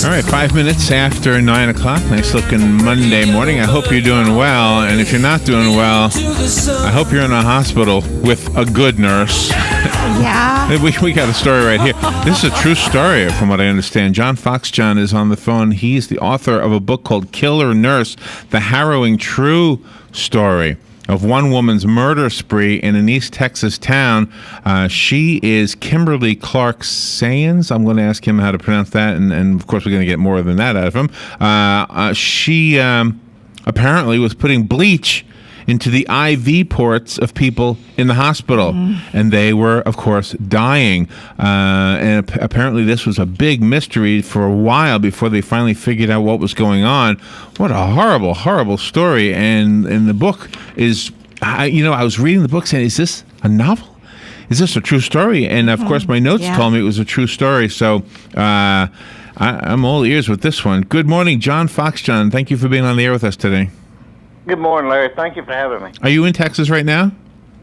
All right, 5 minutes after 9 o'clock. Nice looking Monday morning. I hope you're doing well. And if you're not doing well, I hope you're in a hospital with a good nurse. Yeah. We got a story right here. This is a true story, from what I understand. John Foxjohn is on the phone. He's the author of a book called Killer Nurse, the harrowing true story of one woman's murder spree in an East Texas town. She is Kimberly Clark Sayans. I'm going to ask him how to pronounce that, and of course we're going to get more than that out of him. She apparently was putting bleach into the IV ports of people in the hospital, and they were, of course, dying. And apparently this was a big mystery for a while before they finally figured out what was going on. What a horrible, horrible story. And the book is, I was reading the book saying, is this a novel? Is this a true story? And, of course, my notes told me it was a true story. So I'm all ears with this one. Good morning, John Foxjohn. Thank you for being on the air with us today. Good morning, Larry. Thank you for having me. Are you in Texas right now?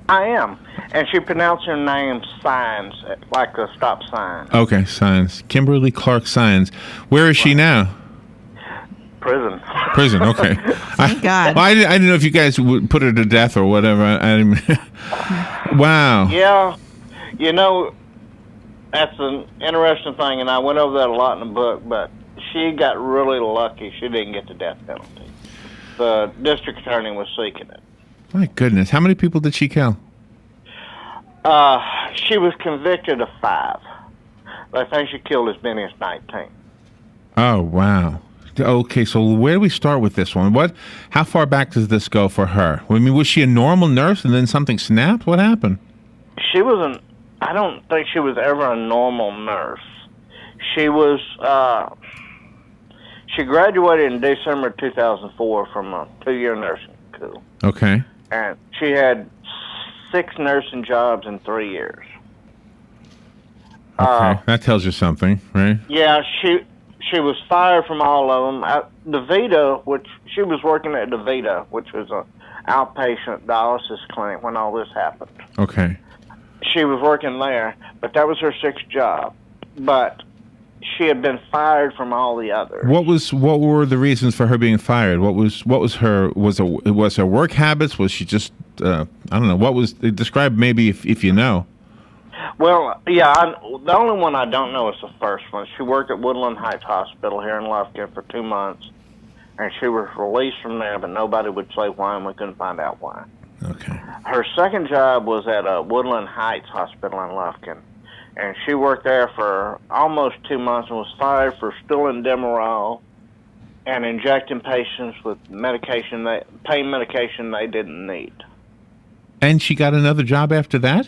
I am. And she pronounced her name Signs, like a stop sign. Okay, Signs. Kimberly Clark Signs. Where is she now? Prison. Prison, okay. Thank God. Well, I didn't know if you guys would put her to death or whatever. Wow. Yeah. That's an interesting thing, and I went over that a lot in the book, but she got really lucky. She didn't get the death penalty. The district attorney was seeking it. My goodness. How many people did she kill? She was convicted of 5. But I think she killed as many as 19. Oh, wow. Okay, so where do we start with this one? How far back does this go for her? I mean, was she a normal nurse and then something snapped? What happened? I don't think she was ever a normal nurse. She was, she graduated in December 2004 from a 2-year nursing school. Okay. And she had 6 nursing jobs in 3 years. Okay, that tells you something, right? Yeah, she was fired from all of them. At DeVita, which she was working at DeVita, which was an outpatient dialysis clinic when all this happened. Okay. She was working there, but that was her 6th job. But she had been fired from all the others. What were the reasons for her being fired? What was her work habits? Was she just I don't know, what was describe maybe if you know. Well, yeah, the only one I don't know is the first one. She worked at Woodland Heights Hospital here in Lufkin for 2 months, and she was released from there, but nobody would say why, and we couldn't find out why. Okay. Her second job was at Woodland Heights Hospital in Lufkin, and she worked there for almost 2 months and was fired for stealing Demerol and injecting patients with pain medication they didn't need. And she got another job after that?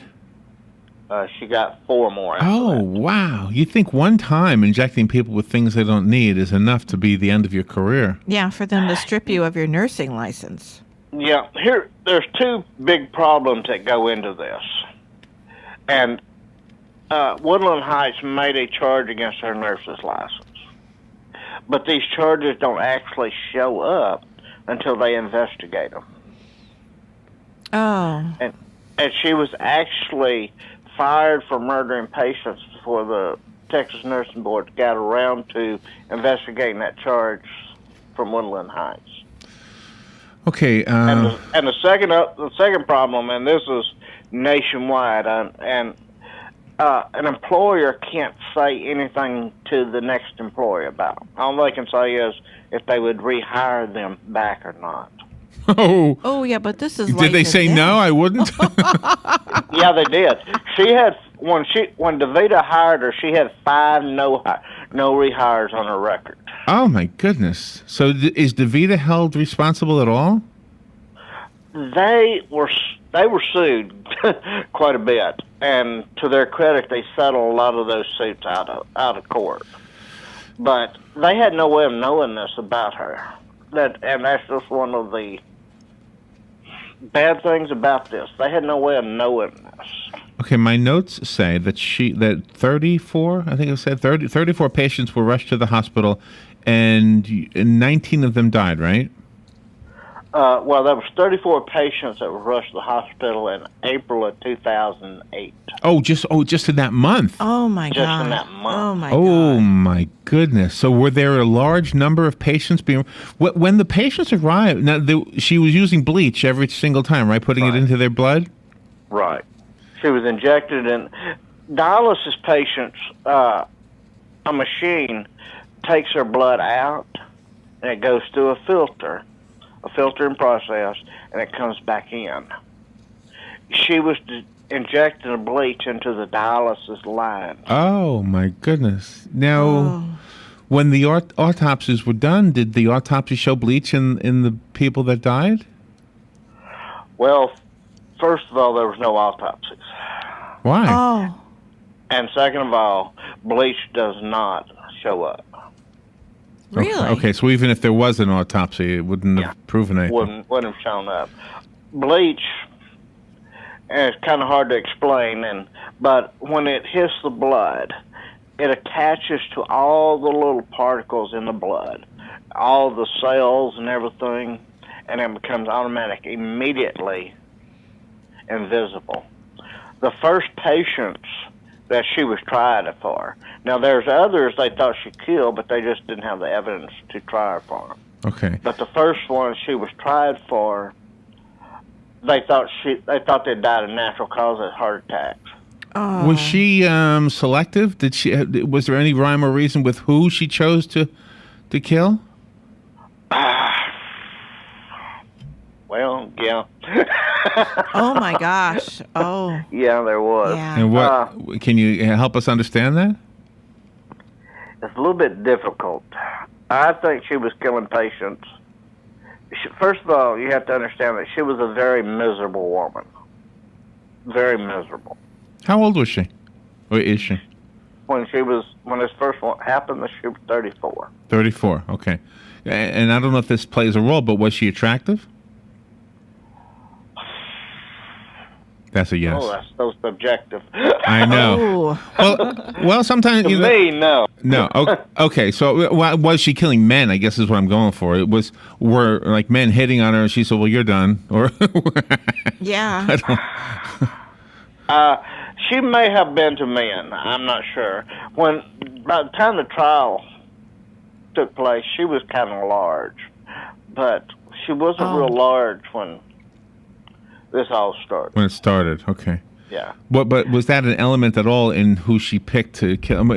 She got 4 more after Oh, that. wow. You think one time injecting people with things they don't need is enough to be the end of your career? Yeah, for them to strip you of your nursing license. Yeah, there's 2 big problems that go into this. And Woodland Heights made a charge against her nurse's license. But these charges don't actually show up until they investigate them. Oh. And she was actually fired for murdering patients before the Texas Nursing Board got around to investigating that charge from Woodland Heights. Okay. And the second problem, and this is nationwide, and an employer can't say anything to the next employee about them. All they can say is if they would rehire them back or not. Oh, yeah, but this is. Did they say no? I wouldn't. Yeah, they did. She had when DeVita hired her, she had 5 no rehires on her record. Oh my goodness! So is DeVita held responsible at all? They were sued quite a bit, and to their credit, they settled a lot of those suits out of court. But they had no way of knowing this about her. And that's just one of the bad things about this. They had no way of knowing this. Okay, my notes say that 34, I think it said 34 patients were rushed to the hospital, and 19 of them died, right? Well, there was 34 patients that were rushed to the hospital in April of 2008. Just in that month. Oh my Just God. in that month. Oh my Oh God. my goodness! So were there a large number of patients being? When the patients arrived, now she was using bleach every single time, right? Putting it Right. into their blood. Right. She was injected in dialysis patients. A machine takes her blood out, and it goes through a filtering process, and it comes back in. She was injecting the bleach into the dialysis line. Oh my goodness! Now, Oh. when the autopsies were done, did the autopsy show bleach in the people that died? Well, first of all, there was no autopsies. Why? Oh. And second of all, bleach does not show up. Really? Okay, so even if there was an autopsy, it wouldn't have proven anything. Wouldn't have shown up. Bleach, and it's kind of hard to explain, but when it hits the blood, it attaches to all the little particles in the blood, all the cells and everything, and it becomes automatic, immediately invisible. The first patients that she was tried for. Now, there's others they thought she killed, but they just didn't have the evidence to try her for them. Okay. But the first one she was tried for, they thought they died of natural causes, heart attacks. Oh. Was she selective? Was there any rhyme or reason with who she chose to kill? Well, yeah. Oh my gosh. Oh. Yeah, there was. Yeah. And what can you help us understand that? It's a little bit difficult. I think she was killing patients. First of all, you have to understand that she was a very miserable woman. Very miserable. How old was she? Or is she? When this first one happened, she was 34. 34. Okay. And I don't know if this plays a role, but was she attractive? That's a yes. Oh, that's so subjective. I know. Oh. Well, sometimes To me, no. No. Okay. So, was she killing men? I guess is what I'm going for. Were like men hitting on her, and she said, "Well, you're done." Or Yeah. She may have been to men. I'm not sure. By the time the trial took place, she was kind of large, but she wasn't real large when this all started. when it started. Okay. Yeah. But was that an element at all in who she picked to kill?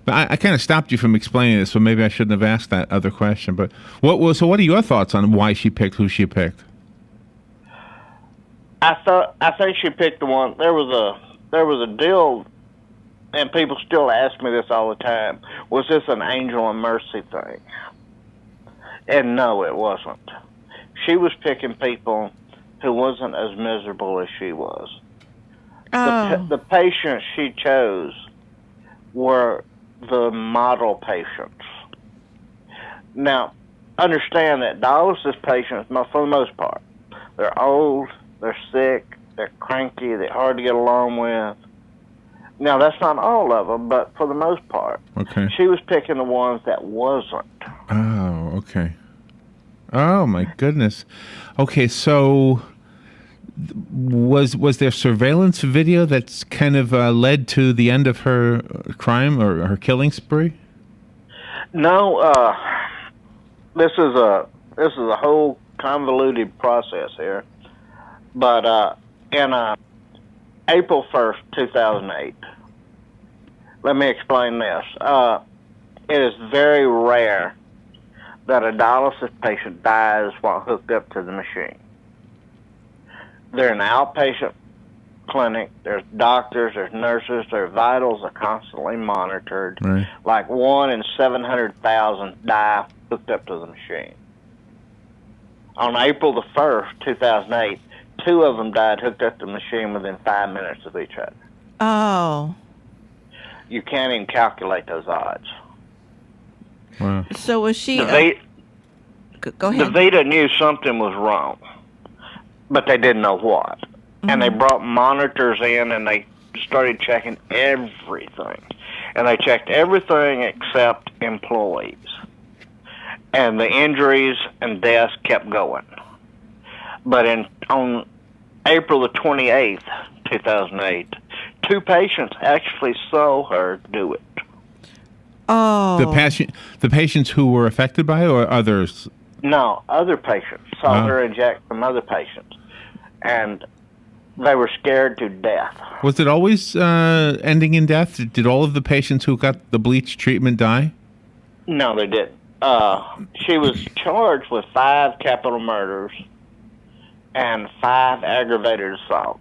I kind of stopped you from explaining this, so maybe I shouldn't have asked that other question. But what are your thoughts on why she picked who she picked? I think she picked the one. There was a deal, and people still ask me this all the time. Was this an angel and mercy thing? And no, it wasn't. She was picking people who wasn't as miserable as she was. Oh. The patients she chose were the model patients. Now, understand that dialysis patients, for the most part, they're old, they're sick, they're cranky, they're hard to get along with. Now, that's not all of them, but for the most part. Okay. She was picking the ones that wasn't. Oh, okay. Oh my goodness. Okay, so was there surveillance video that's kind of led to the end of her crime or her killing spree? No, this is a whole convoluted process here. But in April 1st, 2008, let me explain this. It is very rare that a dialysis patient dies while hooked up to the machine. They're an outpatient clinic. There's doctors, there's nurses, their vitals are constantly monitored. Right. Like 1 in 700,000 die hooked up to the machine. On April the 1st, 2008, 2 of them died hooked up to the machine within 5 minutes of each other. Oh. You can't even calculate those odds. Wow. So was she? Go ahead. DaVita knew something was wrong, but they didn't know what. And they brought monitors in, and they started checking everything. And they checked everything except employees. And the injuries and deaths kept going. But on April the 28th, 2008, 2 patients actually saw her do it. Oh. The patients who were affected by it, or others? No, other patients saw her inject some other patients. And they were scared to death. Was it always ending in death? Did all of the patients who got the bleach treatment die? No, they didn't. She was charged with 5 capital murders and 5 aggravated assaults.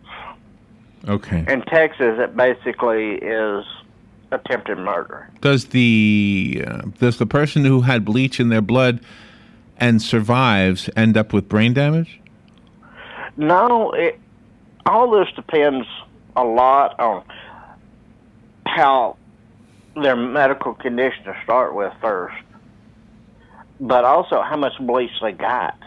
Okay. In Texas, it basically is attempted murder. Does the person who had bleach in their blood and survives end up with brain damage? No, all this depends a lot on how their medical condition to start with first, but also how much bleach they got.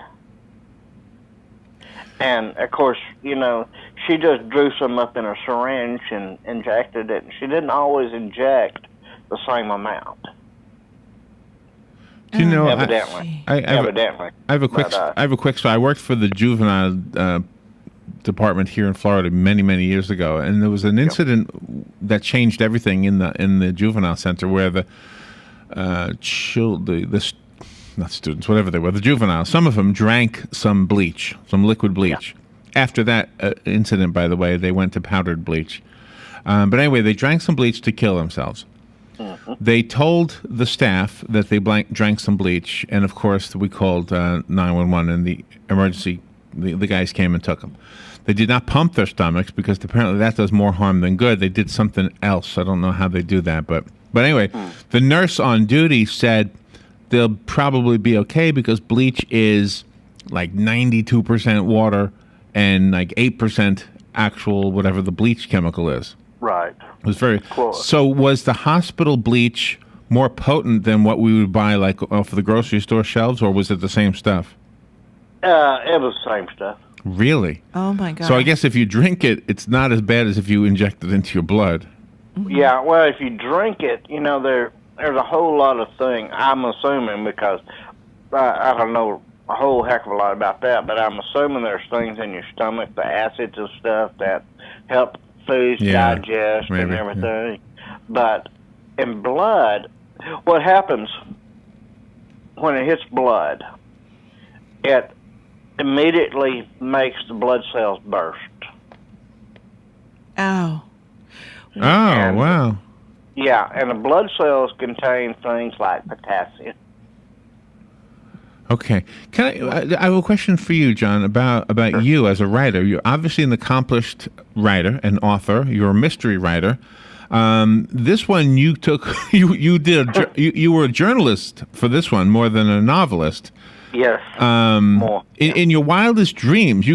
And, of course, she just drew some up in a syringe and injected it. She didn't always inject the same amount. Do you know? Evidently. Evidently. I have a quick story. I worked for the juvenile department here in Florida many, many years ago, and there was an incident that changed everything in the juvenile center where the not students, whatever they were, the juveniles, some of them drank some bleach, some liquid bleach. Yeah. After that incident, by the way, they went to powdered bleach. But anyway, they drank some bleach to kill themselves. Mm-hmm. They told the staff that they drank some bleach, and of course, we called 911, and the emergency, the guys came and took them. They did not pump their stomachs because apparently that does more harm than good. They did something else. I don't know how they do that, but anyway, the nurse on duty said they'll probably be okay because bleach is like 92% water and like 8% actual whatever the bleach chemical is. Right. It was very close. So was the hospital bleach more potent than what we would buy like off the grocery store shelves, or was it the same stuff? It was the same stuff. Really? Oh my God. So I guess if you drink it, it's not as bad as if you inject it into your blood. Mm-hmm. Yeah, well, if you drink it, there's a whole lot of things, I'm assuming, because I don't know a whole heck of a lot about that, but I'm assuming there's things in your stomach, the acids and stuff that help foods digest and everything. Yeah. But in blood, what happens when it hits blood, it immediately makes the blood cells burst. Oh. Wow. Yeah, and the blood cells contain things like potassium. Okay. I have a question for you, John, about you as a writer. You're obviously an accomplished writer and author. You're a mystery writer. This one you took, you were a journalist for this one more than a novelist. Yes. More. In your wildest dreams,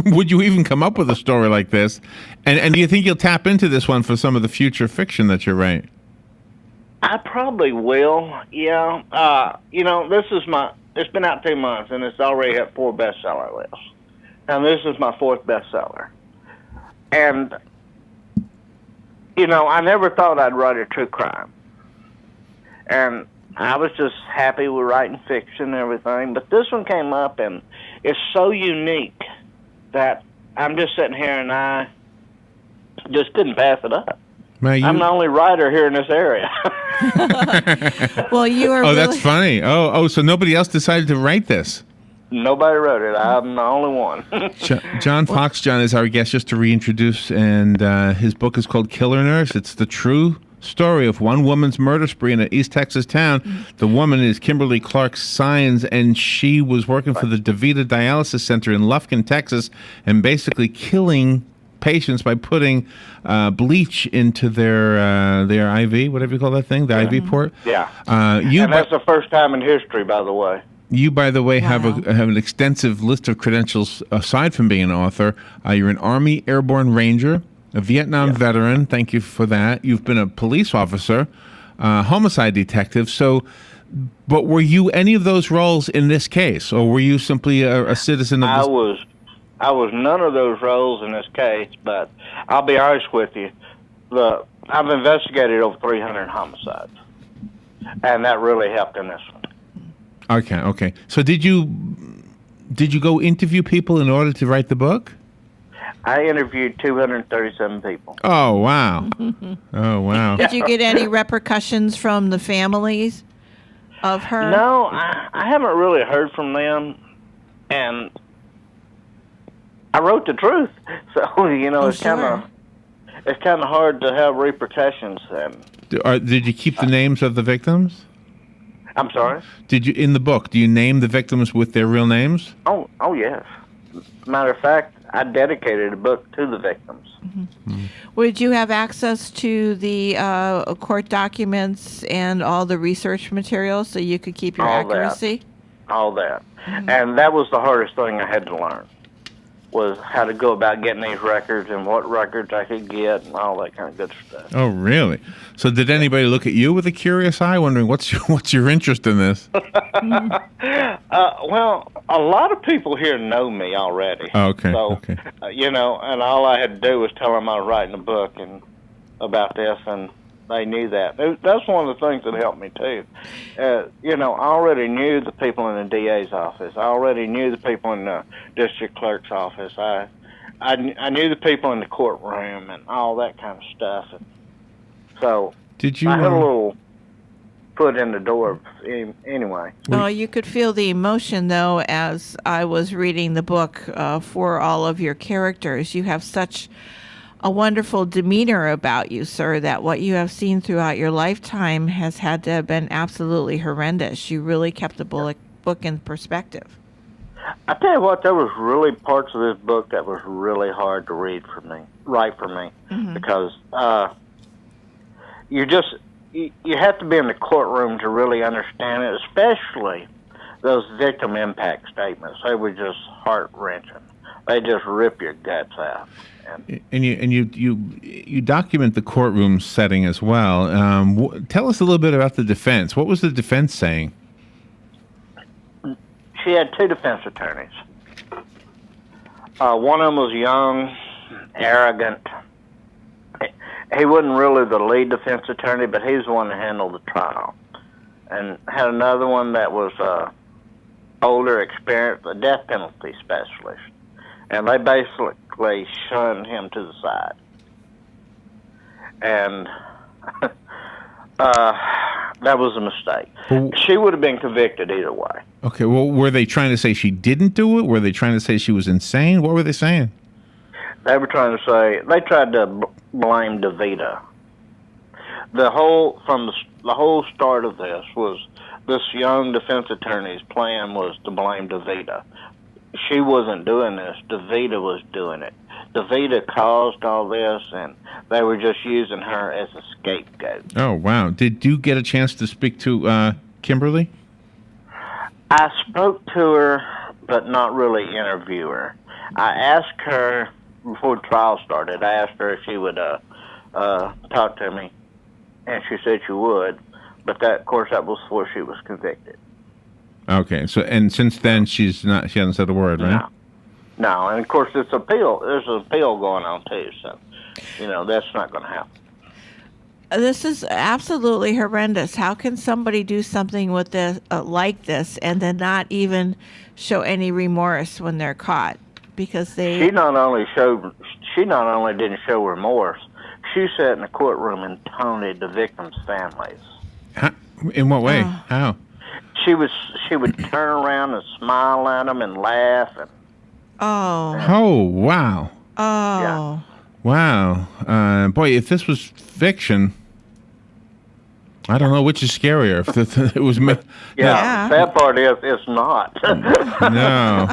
would you even come up with a story like this? And do you think you'll tap into this one for some of the future fiction that you write? I probably will. Yeah. It's been out 2 months and it's already hit 4 bestseller lists. And this is my 4th bestseller. And I never thought I'd write a true crime. And I was just happy with writing fiction and everything. But this one came up, and it's so unique that I'm just sitting here and I just couldn't pass it up. I'm the only writer here in this area. Well, you are. Oh, that's funny. So nobody else decided to write this? Nobody wrote it. I'm the only one. John Foxjohn is our guest, just to reintroduce, and his book is called Killer Nurse. It's the true story of one woman's murder spree in an East Texas town. The woman is Kimberly Clark Sines, and she was working for the DeVita Dialysis Center in Lufkin, Texas, and basically killing patients by putting bleach into their IV, whatever you call that thing, the IV port. Yeah. And that's the first time in history, by the way. You, by the way, have an extensive list of credentials aside from being an author. You're an Army Airborne Ranger, a Vietnam veteran. Thank you for that. You've been a police officer, homicide detective. So, but were you any of those roles in this case, or were you simply a citizen of this? I was none of those roles in this case, but I'll be honest with you. I've investigated over 300 homicides, and that really helped in this one. Okay. So did you go interview people in order to write the book? I interviewed 237 people. Oh wow! Oh wow! Did you get any repercussions from the families of her? No, I haven't really heard from them, and I wrote the truth, so it's sure. kind of hard to have repercussions. And Did you keep the names of the victims? I'm sorry. Did you in the book? Do you name the victims with their real names? Oh yes. Matter of fact, I dedicated a book to the victims. Would you have access to the court documents and all the research materials so you could keep your accuracy? All that. And that was the hardest thing I had to learn, was how to go about getting these records and what records I could get and all that kind of good stuff. Oh, really? So did anybody look at you with a curious eye, wondering what's your interest in this? Well, a lot of people here know me already. Oh, okay. So, Okay. and all I had to do was tell them I was writing a book and about this, and they knew that. That's one of the things that helped me too. I already knew the people in the DA's office. I already knew the people in the district clerk's office. I knew the people in the courtroom and all that kind of stuff. And so Did you? I had a little foot in the door anyway. Oh, you could feel the emotion, though, as I was reading the book for all of your characters. You have such a wonderful demeanor about you, sir, that what you have seen throughout your lifetime has had to have been absolutely horrendous. You really kept the book in perspective. I tell you what, there was really parts of this book that was really hard to write for me, because you have to be in the courtroom to really understand it, especially those victim impact statements. They were just heart-wrenching. They just rip your guts out. And you document the courtroom setting as well. Tell us a little bit about the defense. What was the defense saying? She had two defense attorneys. One of them was young, arrogant. He wasn't really the lead defense attorney, but he was the one that handled the trial. And had another one that was older, experienced, a death penalty specialist. And they basically shunned him to the side. And that was a mistake. Well, she would have been convicted either way. Okay, well, were they trying to say she didn't do it? Were they trying to say she was insane? What were they saying? They were trying to say, they tried to blame DeVita. The whole start of this was this young defense attorney's plan was to blame DeVita. She wasn't doing this. DeVita was doing it. DeVita caused all this, and they were just using her as a scapegoat. Oh, wow. Did you get a chance to speak to Kimberly? I spoke to her, but not really interview her. I asked her before the trial started. I asked her if she would talk to me, and she said she would. But that, of course, that was before she was convicted. Okay, so and since then she hasn't said a word, right? No, and of course there's an appeal going on too, so that's not going to happen. This is absolutely horrendous. How can somebody do something with this like this and then not even show any remorse when they're caught? Because she not only didn't show remorse, she sat in the courtroom and taunted the victims' families. In what way? How? She would turn around and smile at them and laugh. Oh, wow. Oh. Yeah. Wow. Boy, if this was fiction, I don't know which is scarier. If it was me. Yeah. The sad part is it's not. No.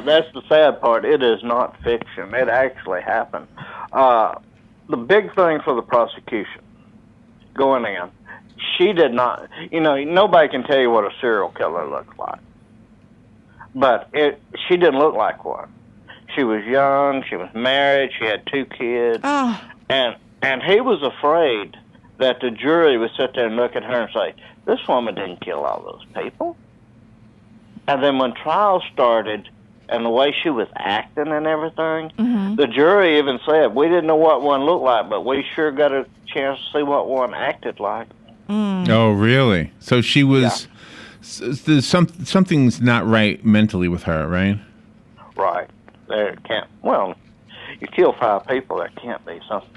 That's the sad part. It is not fiction. It actually happened. The big thing for the prosecution going in, she did not, nobody can tell you what a serial killer looks like. But she didn't look like one. She was young, she was married, she had 2 kids. Oh. And he was afraid that the jury would sit there and look at her and say, this woman didn't kill all those people. And then when trial started and the way she was acting and everything. The jury even said, we didn't know what one looked like, but we sure got a chance to see what one acted like. Oh, really? So she was... There's something's not right mentally with her, right? Right. There can't... Well, you kill 5 people, there can't be something.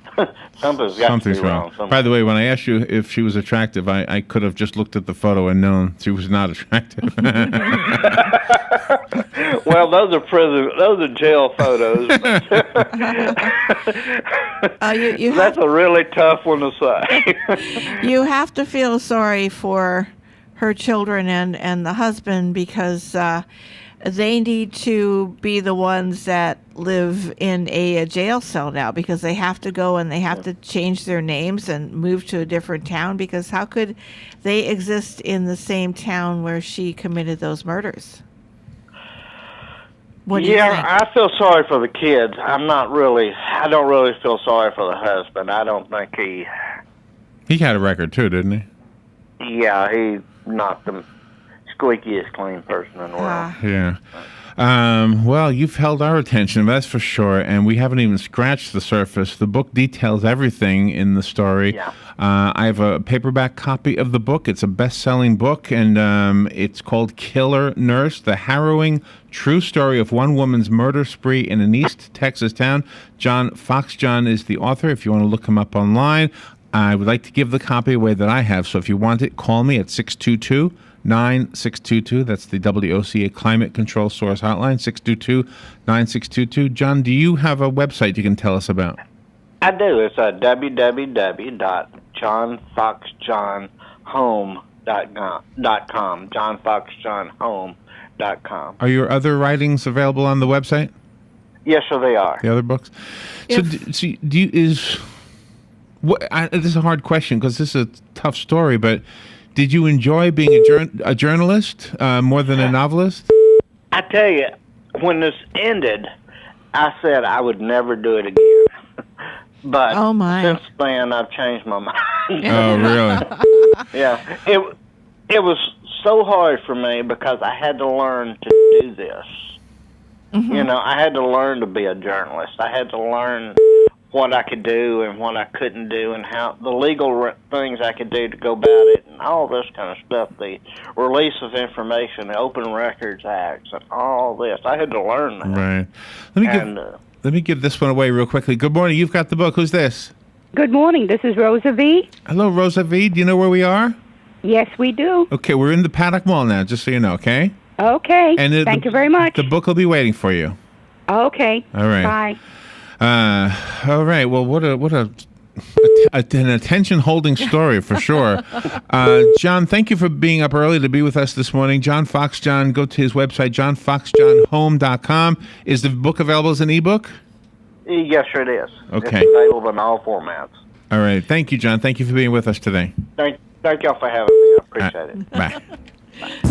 Something's got to be wrong. By the way, when I asked you if she was attractive, I could have just looked at the photo and known she was not attractive. Well, those are jail photos. That's a really tough one to say. You have to feel sorry for her children and the husband, because they need to be the ones that live in a jail cell now, because they have to go and they have to change their names and move to a different town, because how could they exist in the same town where she committed those murders? What do you think? I feel sorry for the kids. I don't really feel sorry for the husband. I don't think he had a record too, didn't he? Yeah, he's not the squeakiest clean person in the world. Yeah. Well, you've held our attention, that's for sure, and we haven't even scratched the surface. The book details everything in the story. Yeah. I have a paperback copy of the book. It's a best-selling book, and it's called Killer Nurse, the harrowing true story of one woman's murder spree in an East Texas town. John Foxjohn is the author, if you want to look him up online. I would like to give the copy away that I have, so if you want it, call me at 622-9622. That's the WOCA Climate Control Source Hotline, 622-9622. John, do you have a website you can tell us about? I do. It's www.johnfoxjohnhome.com. johnfoxjohnhome.com. Are your other writings available on the website? Yes, sir, they are. The other books? This is a hard question because this is a tough story, but did you enjoy being a journalist more than a novelist? I tell you, when this ended, I said I would never do it again. But since then, I've changed my mind. Oh, really? Yeah. It was so hard for me because I had to learn to do this. You know, I had to learn to be a journalist. I had to learn what I could do and what I couldn't do, and how the legal things I could do to go about it, and all this kind of stuff, the release of information, the Open Records Acts, and all this. I had to learn that. Right. Let me give this one away real quickly. Good morning. You've got the book. Who's this? Good morning. This is Rosa V. Hello, Rosa V. Do you know where we are? Yes, we do. Okay, we're in the Paddock Mall now, just so you know, okay? Okay. And thank you very much. The book will be waiting for you. Okay. All right. Bye. All right. Well, what an attention-holding story for sure. John, thank you for being up early to be with us this morning. John Foxjohn, go to his website, johnfoxjohnhome.com. Is the book available as an ebook? Yes, sir, it is. Okay. It's available in all formats. All right. Thank you, John. Thank you for being with us today. Thank y'all for having me. I appreciate it. Bye.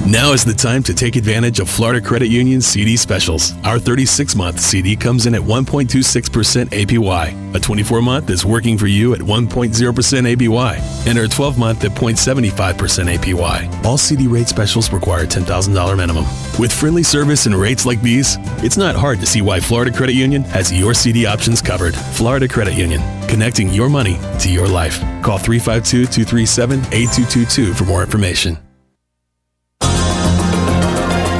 Now is the time to take advantage of Florida Credit Union's CD specials. Our 36-month CD comes in at 1.26% APY. A 24-month is working for you at 1.0% APY. And our 12-month at 0.75% APY. All CD rate specials require $10,000 minimum. With friendly service and rates like these, it's not hard to see why Florida Credit Union has your CD options covered. Florida Credit Union, connecting your money to your life. Call 352-237-8222 for more information.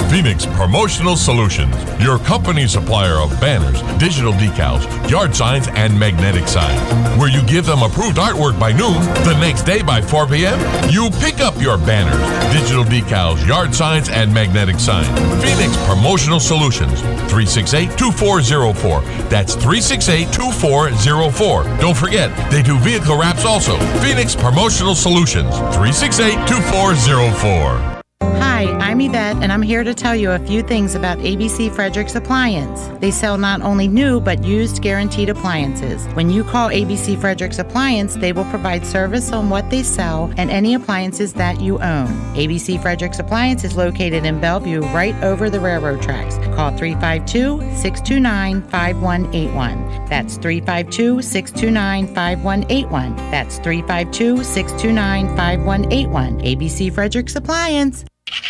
Phoenix Promotional Solutions, your company supplier of banners, digital decals, yard signs, and magnetic signs. Where you give them approved artwork by noon, the next day by 4 p.m., you pick up your banners, digital decals, yard signs, and magnetic signs. Phoenix Promotional Solutions, 368-2404. That's 368-2404. Don't forget, they do vehicle wraps also. Phoenix Promotional Solutions, 368-2404. Hi, I'm Yvette, and I'm here to tell you a few things about ABC Frederick's Appliance. They sell not only new, but used guaranteed appliances. When you call ABC Frederick's Appliance, they will provide service on what they sell and any appliances that you own. ABC Frederick's Appliance is located in Bellevue, right over the railroad tracks. Call 352-629-5181. That's 352-629-5181. That's 352-629-5181. ABC Frederick's Appliance.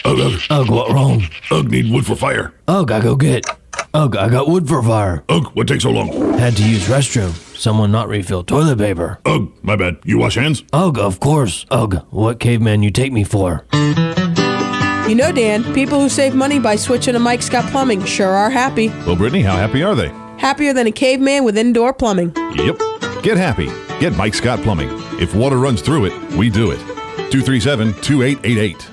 Ugh, what wrong? Need wood for fire. Ugh, I go get. Ugh, I got wood for fire. Ugh, what takes so long? Had to use restroom. Someone not refill toilet paper. Ugh, my bad. You wash hands? Ugh, of course. Ugh, what caveman you take me for? You know, Dan, people who save money by switching to Mike Scott Plumbing sure are happy. Well, Brittany, how happy are they? Happier than a caveman with indoor plumbing. Yep. Get happy. Get Mike Scott Plumbing. If water runs through it, we do it. 237-2888.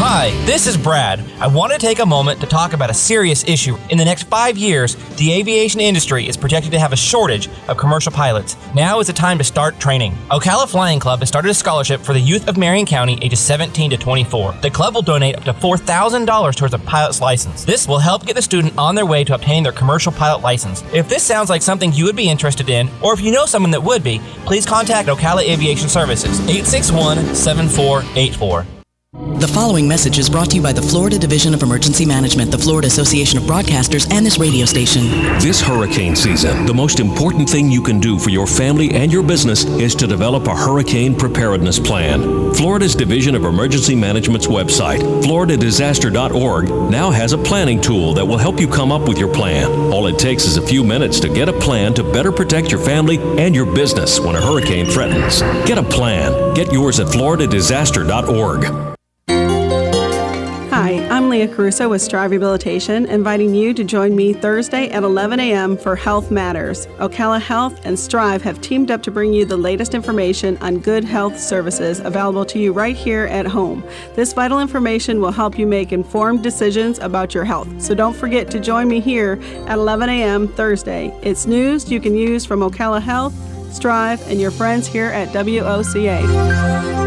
Hi, this is Brad. I want to take a moment to talk about a serious issue. In the next 5 years, the aviation industry is projected to have a shortage of commercial pilots. Now is the time to start training. Ocala Flying Club has started a scholarship for the youth of Marion County ages 17 to 24. The club will donate up to $4,000 towards a pilot's license. This will help get the student on their way to obtaining their commercial pilot license. If this sounds like something you would be interested in, or if you know someone that would be, please contact Ocala Aviation Services, 861-7484. The following message is brought to you by the Florida Division of Emergency Management, the Florida Association of Broadcasters, and this radio station. This hurricane season, the most important thing you can do for your family and your business is to develop a hurricane preparedness plan. Florida's Division of Emergency Management's website, floridadisaster.org, now has a planning tool that will help you come up with your plan. All it takes is a few minutes to get a plan to better protect your family and your business when a hurricane threatens. Get a plan. Get yours at floridadisaster.org. Hi, I'm Leah Caruso with Strive Rehabilitation, inviting you to join me Thursday at 11 a.m. for Health Matters. Ocala Health and Strive have teamed up to bring you the latest information on good health services available to you right here at home. This vital information will help you make informed decisions about your health. So don't forget to join me here at 11 a.m. Thursday. It's news you can use from Ocala Health, Strive, and your friends here at WOCA.